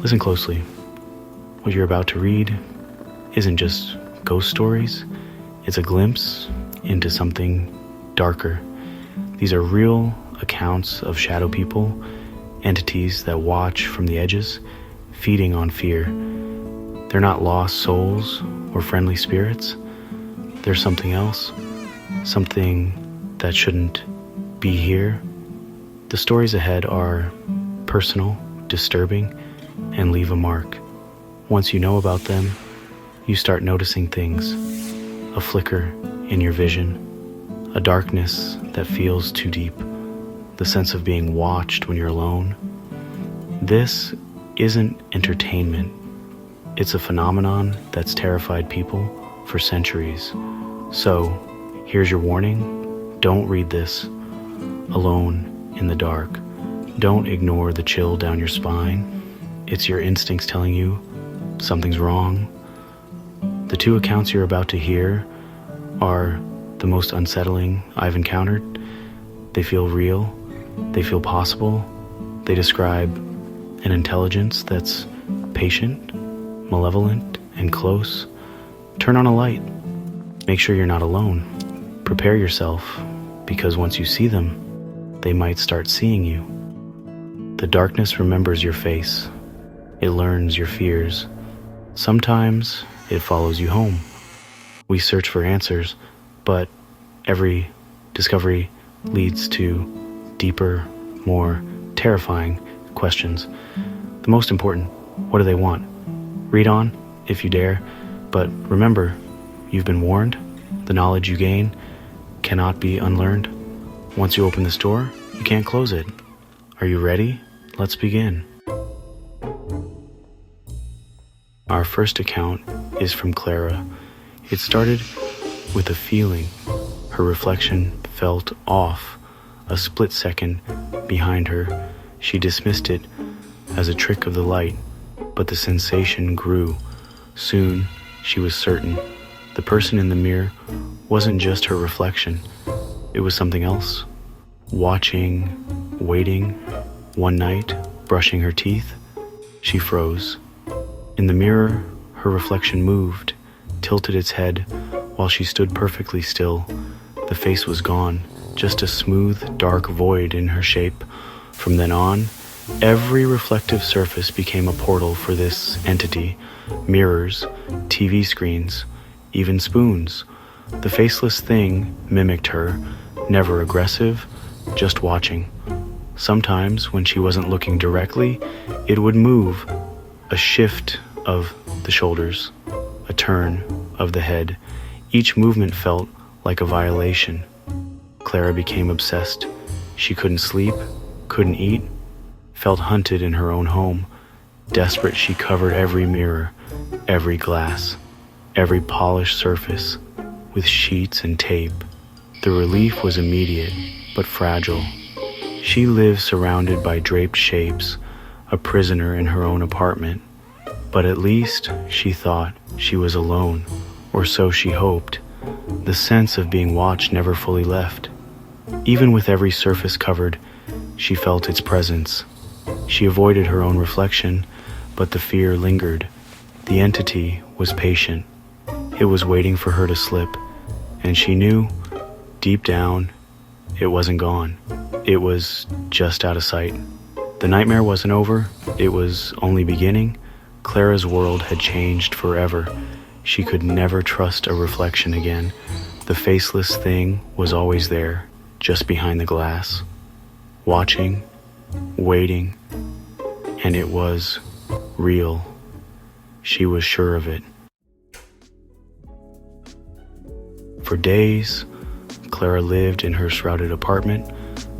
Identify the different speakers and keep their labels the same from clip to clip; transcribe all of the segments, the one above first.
Speaker 1: Listen closely. What you're about to read isn't just ghost stories, it's a glimpse into something darker. These are real accounts of shadow people, entities that watch from the edges, feeding on fear. They're not lost souls or friendly spirits. They're something else, something that shouldn't be here. The stories ahead are personal, disturbing, and leave a mark. Once you know about them, you start noticing things, a flicker in your vision, a darkness that feels too deep, the sense of being watched when you're alone. This isn't entertainment. It's a phenomenon that's terrified people for centuries. So, here's your warning. Don't read this alone in the dark. Don't ignore the chill down your spine. It's your instincts telling you something's wrong. The two accounts you're about to hear are the most unsettling I've encountered. They feel real. They feel possible. They describe an intelligence that's patient, malevolent, and close. Turn on a light. Make sure you're not alone. Prepare yourself, because once you see them, they might start seeing you. The darkness remembers your face. It learns your fears. Sometimes it follows you home. We search for answers, but every discovery leads to deeper, more terrifying questions. The most important, what do they want? Read on, if you dare, but remember, you've been warned. The knowledge you gain cannot be unlearned. Once you open this door, you can't close it. Are you ready? Let's begin. Our first account is from Clara. It started with a feeling. Her reflection felt off. A split second behind her, she dismissed it as a trick of the light, but the sensation grew. Soon, she was certain. The person in the mirror wasn't just her reflection. It was something else. Watching, waiting. One night, brushing her teeth, she froze. In the mirror, her reflection moved, tilted its head while she stood perfectly still. The face was gone, just a smooth, dark void in her shape. From then on, every reflective surface became a portal for this entity. Mirrors, TV screens, even spoons. The faceless thing mimicked her, never aggressive, just watching. Sometimes, when she wasn't looking directly, it would move, a shift of the shoulders, a turn of the head. Each movement felt like a violation. Clara became obsessed. She couldn't sleep, couldn't eat, felt hunted in her own home. Desperate, she covered every mirror, every glass, every polished surface with sheets and tape. The relief was immediate, but fragile. She lived surrounded by draped shapes, a prisoner in her own apartment. But at least, she thought, she was alone, or so she hoped. The sense of being watched never fully left. Even with every surface covered, she felt its presence. She avoided her own reflection, but the fear lingered. The entity was patient. It was waiting for her to slip, and she knew, deep down, it wasn't gone. It was just out of sight. The nightmare wasn't over. It was only beginning. Clara's world had changed forever. She could never trust a reflection again. The faceless thing was always there, just behind the glass, watching, waiting, and it was real. She was sure of it. For days, Clara lived in her shrouded apartment,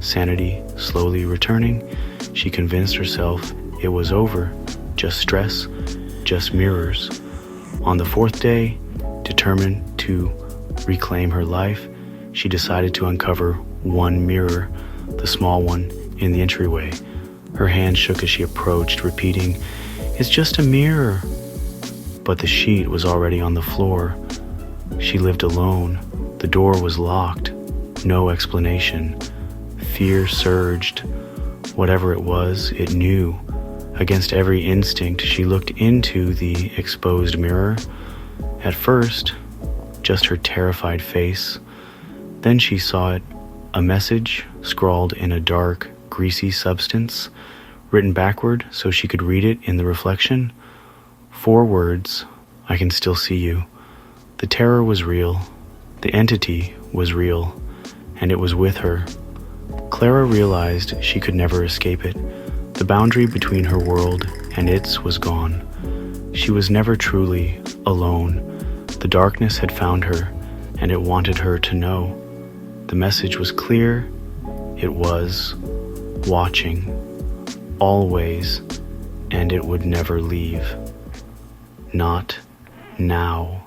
Speaker 1: sanity slowly returning. She convinced herself it was over, just stress, just mirrors. On the fourth day, determined to reclaim her life, she decided to uncover one mirror, the small one in the entryway. Her hand shook as she approached, repeating, "It's just a mirror." But the sheet was already on the floor. She lived alone. The door was locked. No explanation. Fear surged. Whatever it was, it knew. Against every instinct, she looked into the exposed mirror. At first, just her terrified face. Then she saw it, a message scrawled in a dark, greasy substance, written backward so she could read it in the reflection. 4 words, "I can still see you." The terror was real, the entity was real, and it was with her. Clara realized she could never escape it. The boundary between her world and its was gone. She was never truly alone. The darkness had found her, and it wanted her to know. The message was clear. It was watching, always, and it would never leave. Not now.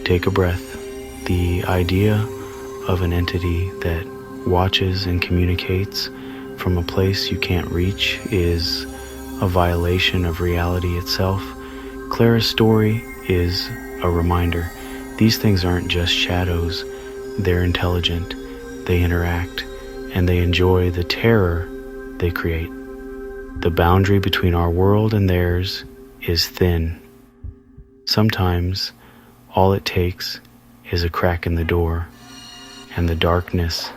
Speaker 1: Take a breath. The idea of an entity that watches and communicates from a place you can't reach is a violation of reality itself. Clara's story is a reminder. These things aren't just shadows. They're intelligent. They interact, and they enjoy the terror they create. The boundary between our world and theirs is thin. Sometimes all it takes is a crack in the door, and the darkness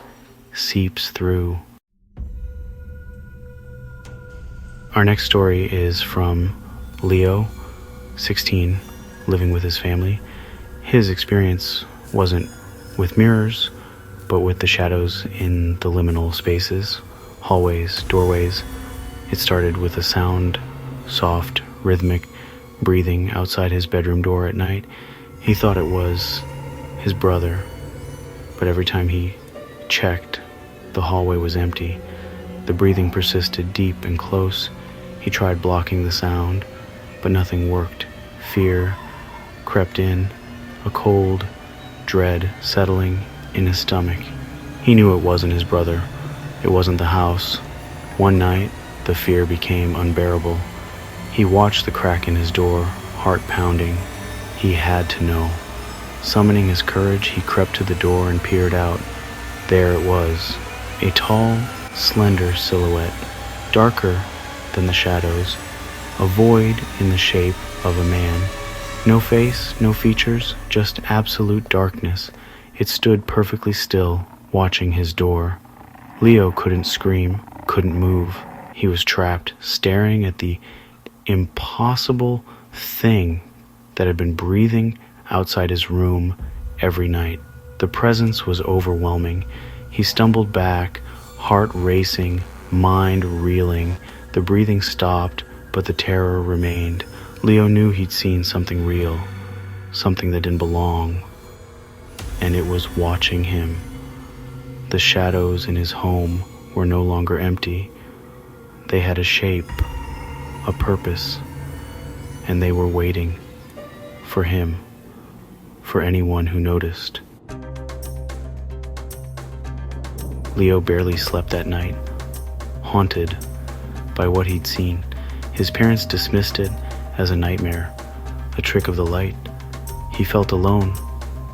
Speaker 1: seeps through. Our next story is from Leo, 16, living with his family. His experience wasn't with mirrors, but with the shadows in the liminal spaces, hallways, doorways. It started with a sound, soft, rhythmic breathing outside his bedroom door at night. He thought it was his brother, but every time he checked, the hallway was empty. The breathing persisted deep and close. He tried blocking the sound, but nothing worked. Fear crept in, a cold dread settling in his stomach. He knew it wasn't his brother. It wasn't the house. One night, the fear became unbearable. He watched the crack in his door, heart pounding. He had to know. Summoning his courage, he crept to the door and peered out. There it was, a tall, slender silhouette, darker than the shadows, a void in the shape of a man. No face, no features, just absolute darkness. It stood perfectly still, watching his door. Leo couldn't scream, couldn't move. He was trapped, staring at the impossible thing that had been breathing outside his room every night. The presence was overwhelming. He stumbled back, heart racing, mind reeling. The breathing stopped, but the terror remained. Leo knew he'd seen something real, something that didn't belong, and it was watching him. The shadows in his home were no longer empty. They had a shape, a purpose, and they were waiting for him, for anyone who noticed. Leo barely slept that night, haunted by what he'd seen. His parents dismissed it as a nightmare, a trick of the light. He felt alone.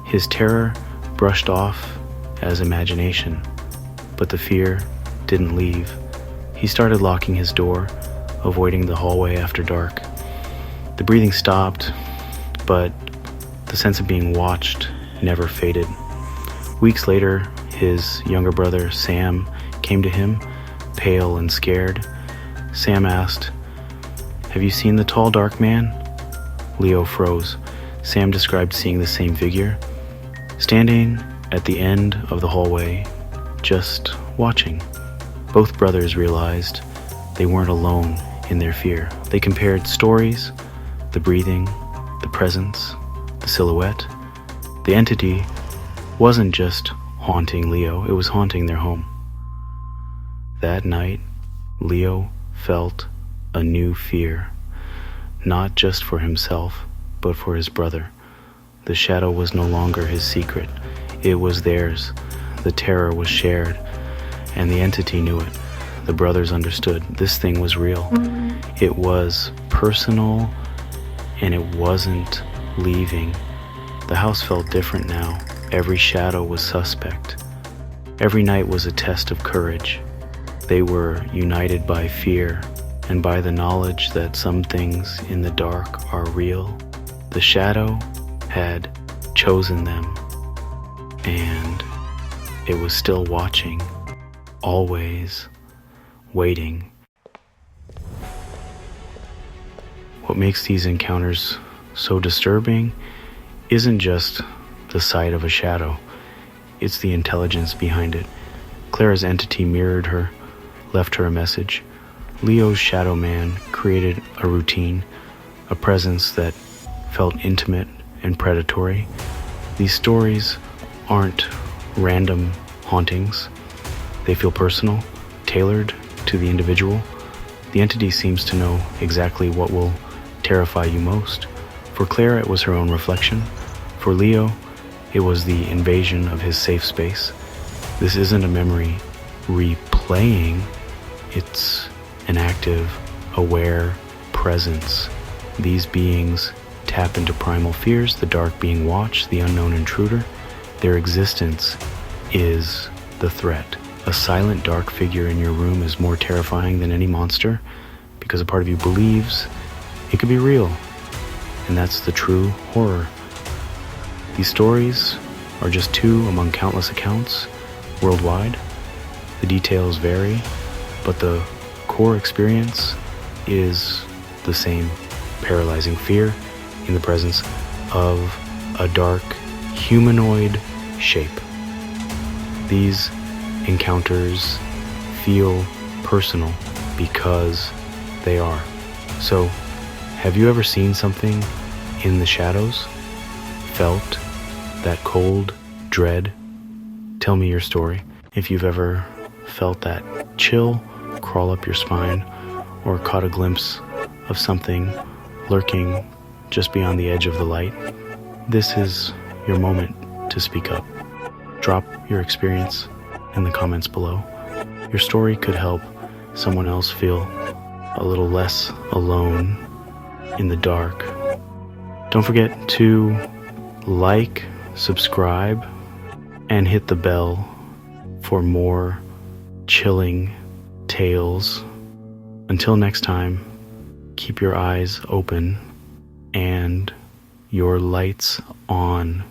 Speaker 1: His terror brushed off as imagination, but the fear didn't leave. He started locking his door, avoiding the hallway after dark. The breathing stopped, but the sense of being watched never faded. Weeks later, his younger brother, Sam, came to him, pale and scared. Sam asked, "Have you seen the tall, dark man?" Leo froze. Sam described seeing the same figure, standing at the end of the hallway, just watching. Both brothers realized they weren't alone in their fear. They compared stories, the breathing, the presence, the silhouette. The entity wasn't just haunting Leo, it was haunting their home. That night, Leo felt a new fear, not just for himself, but for his brother. The shadow was no longer his secret, it was theirs. The terror was shared, and the entity knew it. The brothers understood this thing was real. It was personal, and it wasn't leaving. The house felt different now. Every shadow was suspect. Every night was a test of courage. They were united by fear and by the knowledge that some things in the dark are real. The shadow had chosen them, and it was still watching, always waiting. What makes these encounters so disturbing isn't just the sight of a shadow, it's the intelligence behind it. Clara's entity mirrored her, left her a message. Leo's shadow man created a routine, a presence that felt intimate and predatory. These stories aren't random hauntings. They feel personal, tailored to the individual. The entity seems to know exactly what will terrify you most. For Clara, it was her own reflection. For Leo, it was the invasion of his safe space. This isn't a memory replaying, it's an active, aware presence. These beings tap into primal fears, the dark being watched, the unknown intruder. Their existence is the threat. A silent, dark figure in your room is more terrifying than any monster because a part of you believes it could be real, and that's the true horror. These stories are just two among countless accounts worldwide. The details vary, but the core experience is the same: paralyzing fear in the presence of a dark humanoid shape. These encounters feel personal because they are. So, have you ever seen something in the shadows? Felt that cold dread? Tell me your story. If you've ever felt that chill crawl up your spine, or caught a glimpse of something lurking just beyond the edge of the light, this is your moment to speak up. Drop your experience in the comments below. Your story could help someone else feel a little less alone in the dark. Don't forget to like, subscribe, and hit the bell for more chilling tales. Until next time, keep your eyes open and your lights on.